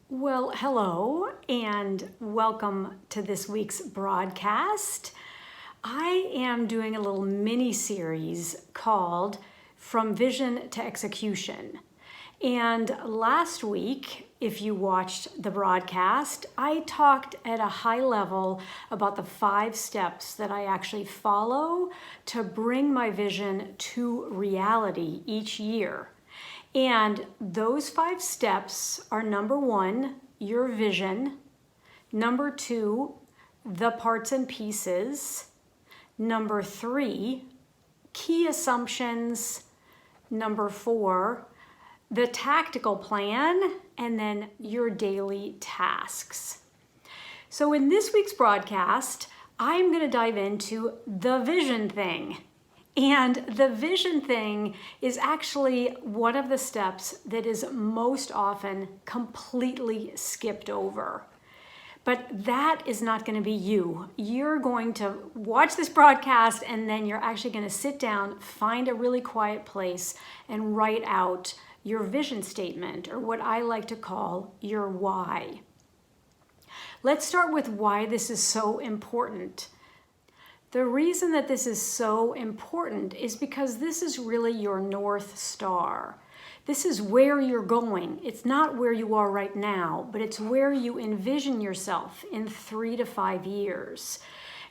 Well, hello and welcome to this week's broadcast. I am doing a little mini series called From Vision to Execution. And last week, if you watched the broadcast, I talked at a high level about the 5 steps that I actually follow to bring my vision to reality each year. And those 5 steps are: number 1, your vision; number 2, the parts and pieces; number 3, key assumptions; number 4, the tactical plan; and then your daily tasks. So in this week's broadcast, I'm going to dive into the vision thing. And the vision thing is actually one of the steps that is most often completely skipped over. But that is not going to be you. You're going to watch this broadcast and then you're actually going to sit down, find a really quiet place, and write out your vision statement, or what I like to call your why. Let's start with why this is so important. The reason that this is so important is because this is really your North Star. This is where you're going. It's not where you are right now, but it's where you envision yourself in 3 to 5 years.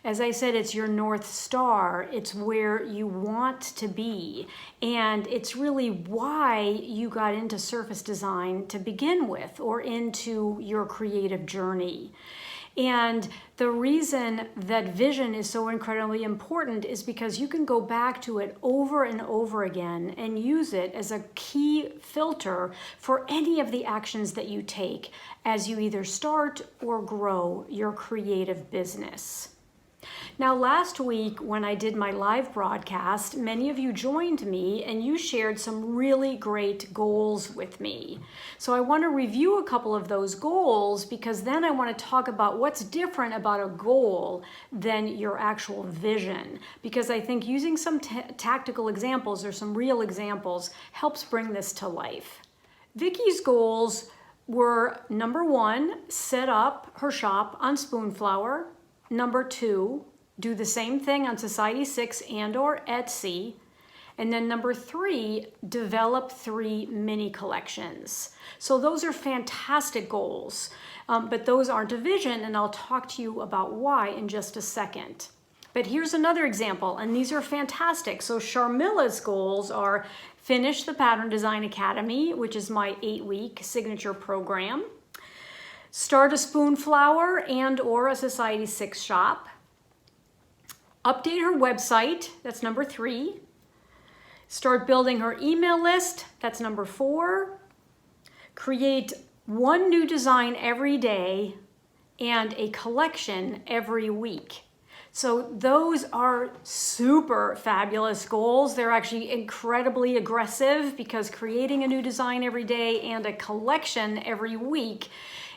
As I said, it's your North Star. It's where you want to be. And it's really why you got into surface design to begin with, or into your creative journey. And the reason that vision is so incredibly important is because you can go back to it over and over again and use it as a key filter for any of the actions that you take as you either start or grow your creative business. Now, last week when I did my live broadcast, many of you joined me and you shared some really great goals with me. So I want to review a couple of those goals, because then I want to talk about what's different about a goal than your actual vision. Because I think using some tactical examples or some real examples helps bring this to life. Vicky's goals were: number 1, set up her shop on Spoonflower; number 2, do the same thing on Society6 and or Etsy; and then number 3, develop 3 mini collections. So those are fantastic goals, but those aren't a vision, and I'll talk to you about why in just a second. But here's another example, and these are fantastic. So Sharmila's goals are: finish the Pattern Design Academy, which is my 8-week signature program; start a Spoonflower and or a Society6 shop; update her website, that's number 3; start building her email list, that's number 4; create 1 new design every day, and a collection every week. So those are super fabulous goals. They're actually incredibly aggressive, because creating a new design every day and a collection every week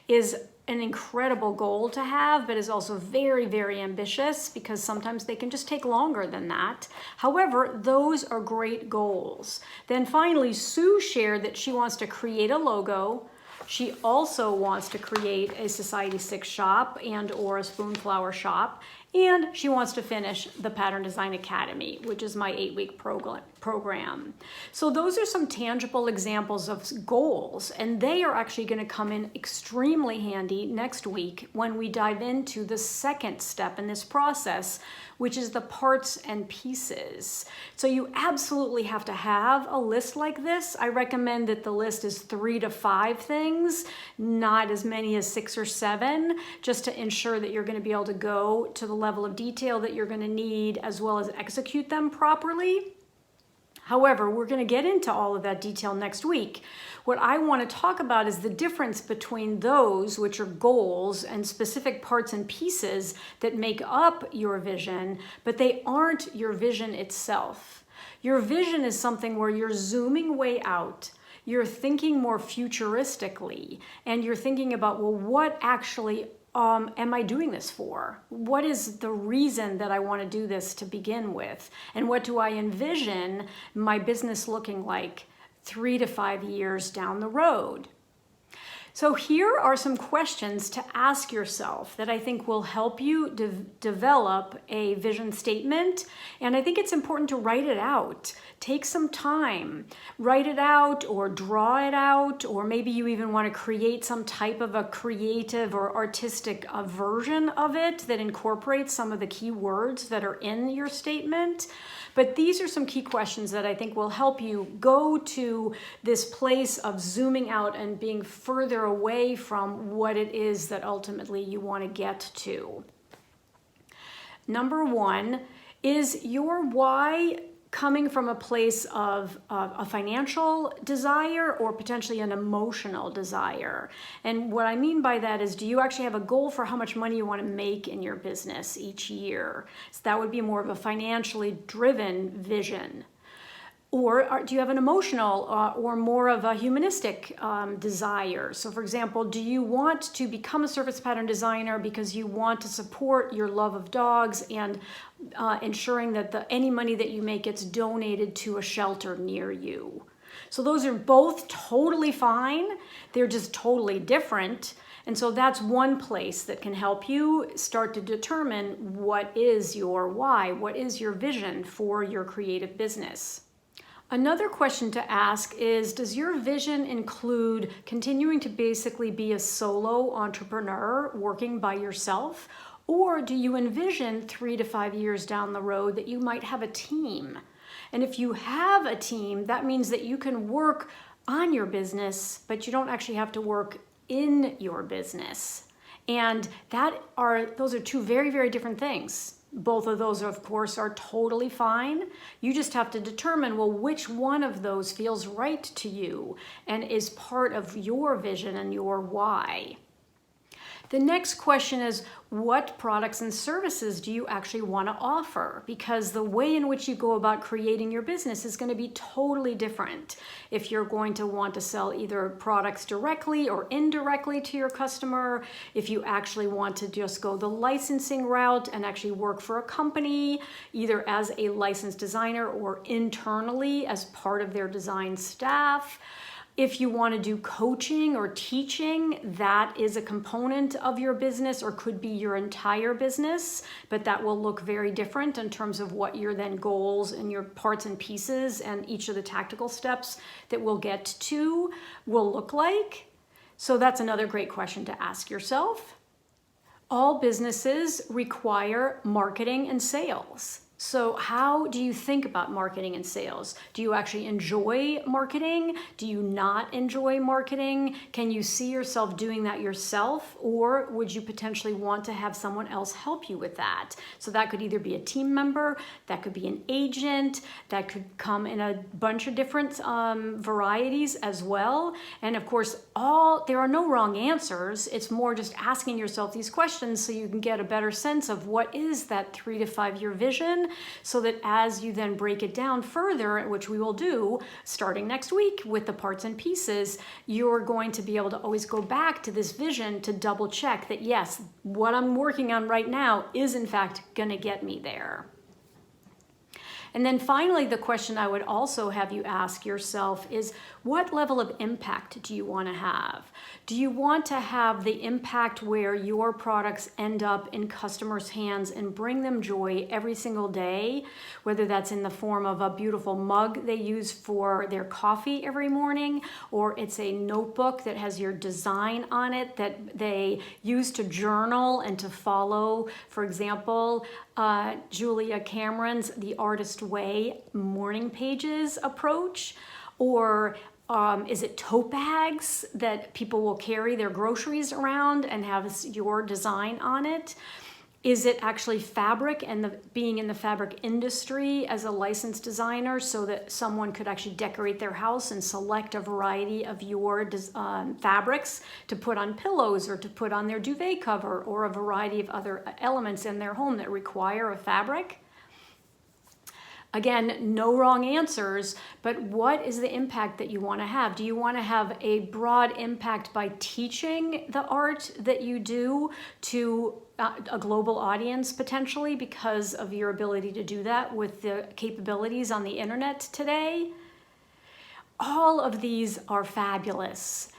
is an incredible goal to have, but is also very, very ambitious, because sometimes they can just take longer than that. However, those are great goals. Then finally, Sue shared that she wants to create a logo. She also wants to create a Society6 shop and or a Spoonflower shop. And she wants to finish the Pattern Design Academy, which is my 8-week program. So those are some tangible examples of goals, and they are actually going to come in extremely handy next week when we dive into the second step in this process, which is the parts and pieces. So you absolutely have to have a list like this. I recommend that the list is 3 to 5 things, not as many as 6 or 7, just to ensure that you're going to be able to go to the level of detail that you're going to need, as well as execute them properly. However, we're going to get into all of that detail next week. What I want to talk about is the difference between those, which are goals and specific parts and pieces that make up your vision, but they aren't your vision itself. Your vision is something where you're zooming way out. You're thinking more futuristically, and you're thinking about, well, what actually am I doing this for? What is the reason that I want to do this to begin with? And what do I envision my business looking like 3 to 5 years down the road? So here are some questions to ask yourself that I think will help you develop a vision statement. And I think it's important to write it out. Take some time, write it out or draw it out, or maybe you even want to create some type of a creative or artistic version of it that incorporates some of the key words that are in your statement. But these are some key questions that I think will help you go to this place of zooming out and being further away from what it is that ultimately you want to get to. Number one, is your why coming from a place of a financial desire or potentially an emotional desire? And what I mean by that is, do you actually have a goal for how much money you want to make in your business each year? So that would be more of a financially driven vision. Or do you have an emotional or more of a humanistic desire? So for example, do you want to become a surface pattern designer because you want to support your love of dogs and ensuring that any money that you make gets donated to a shelter near you? So those are both totally fine. They're just totally different. And so that's one place that can help you start to determine what is your why, what is your vision for your creative business. Another question to ask is, does your vision include continuing to basically be a solo entrepreneur working by yourself? Or do you envision 3 to 5 years down the road that you might have a team? And if you have a team, that means that you can work on your business, but you don't actually have to work in your business. And those are two very, very different things. Both of those, of course, are totally fine. You just have to determine, well, which one of those feels right to you and is part of your vision and your why. The next question is, what products and services do you actually want to offer? Because the way in which you go about creating your business is going to be totally different. If you're going to want to sell either products directly or indirectly to your customer, if you actually want to just go the licensing route and actually work for a company, either as a licensed designer or internally as part of their design staff. If you want to do coaching or teaching, that is a component of your business or could be your entire business, but that will look very different in terms of what your then goals and your parts and pieces and each of the tactical steps that we'll get to will look like. So that's another great question to ask yourself. All businesses require marketing and sales. So how do you think about marketing and sales? Do you actually enjoy marketing? Do you not enjoy marketing? Can you see yourself doing that yourself? Or would you potentially want to have someone else help you with that? So that could either be a team member, that could be an agent, that could come in a bunch of different varieties as well. And of course, there are no wrong answers. It's more just asking yourself these questions so you can get a better sense of what is that 3 to 5 year vision, so that as you then break it down further, which we will do starting next week with the parts and pieces, you're going to be able to always go back to this vision to double check that yes, what I'm working on right now is in fact going to get me there. And then finally, the question I would also have you ask yourself is, what level of impact do you want to have? Do you want to have the impact where your products end up in customers' hands and bring them joy every single day, whether that's in the form of a beautiful mug they use for their coffee every morning, or it's a notebook that has your design on it that they use to journal and to follow, for example, Julia Cameron's The Artist Way morning pages approach? Or is it tote bags that people will carry their groceries around and have your design on it? Is it actually fabric and being in the fabric industry as a licensed designer so that someone could actually decorate their house and select a variety of your fabrics to put on pillows or to put on their duvet cover, or a variety of other elements in their home that require a fabric? Again, no wrong answers, but what is the impact that you want to have? Do you want to have a broad impact by teaching the art that you do to a global audience potentially because of your ability to do that with the capabilities on the internet today? All of these are fabulous.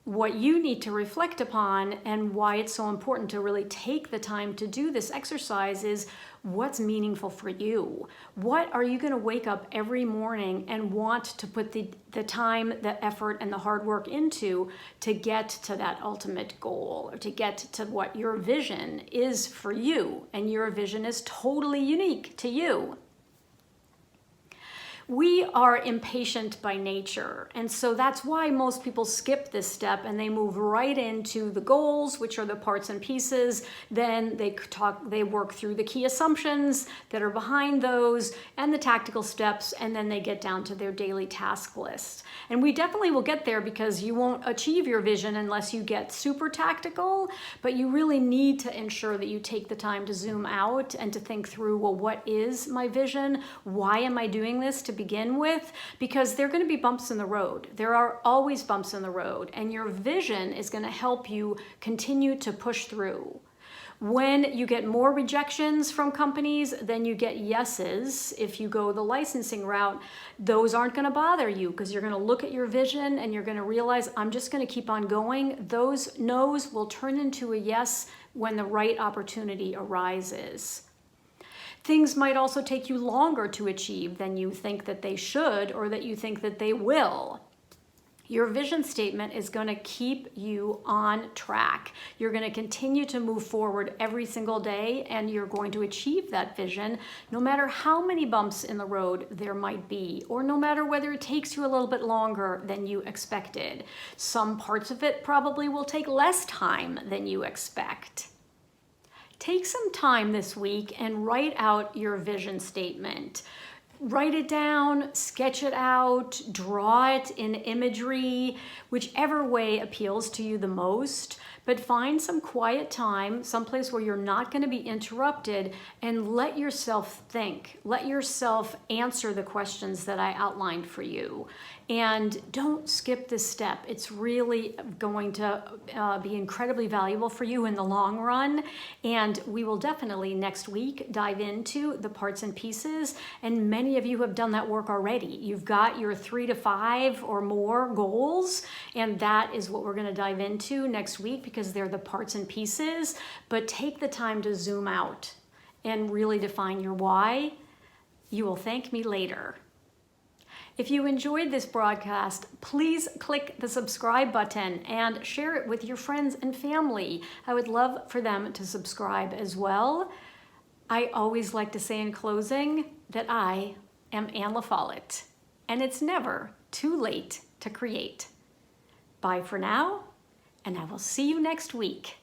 what you need to reflect upon and why it's so important to really take the time to do this exercise is what's meaningful for you. What are you going to wake up every morning and want to put the time, the effort, and the hard work into to get to that ultimate goal, or to get to what your vision is for you? And your vision is totally unique to you. We are impatient by nature, and so that's why most people skip this step and they move right into the goals, which are the parts and pieces. Then they work through the key assumptions that are behind those and the tactical steps, and then they get down to their daily task list. And we definitely will get there, because you won't achieve your vision unless you get super tactical, but you really need to ensure that you take the time to zoom out and to think through, well, what is my vision? Why am I doing this to begin with? Because there are going to be bumps in the road. There are always bumps in the road, and your vision is going to help you continue to push through. When you get more rejections from companies than you get yeses, if you go the licensing route, those aren't going to bother you, because you're going to look at your vision and you're going to realize, I'm just going to keep on going. Those no's will turn into a yes when the right opportunity arises. Things might also take you longer to achieve than you think that they should, or that you think that they will. Your vision statement is going to keep you on track. You're going to continue to move forward every single day, and you're going to achieve that vision no matter how many bumps in the road there might be, or no matter whether it takes you a little bit longer than you expected. Some parts of it probably will take less time than you expect. Take some time this week and write out your vision statement. Write it down, sketch it out, draw it in imagery, whichever way appeals to you the most. But find some quiet time, someplace where you're not going to be interrupted, and let yourself think. Let yourself answer the questions that I outlined for you. And don't skip this step. It's really going to be incredibly valuable for you in the long run. And we will definitely next week dive into the parts and pieces. And many of you have done that work already. You've got your 3 to 5 or more goals. And that is what we're going to dive into next week, because they're the parts and pieces. But take the time to zoom out and really define your why. You will thank me later. If you enjoyed this broadcast, please click the subscribe button and share it with your friends and family. I would love for them to subscribe as well. I always like to say in closing that I am Anne LaFollette, and it's never too late to create. Bye for now, and I will see you next week.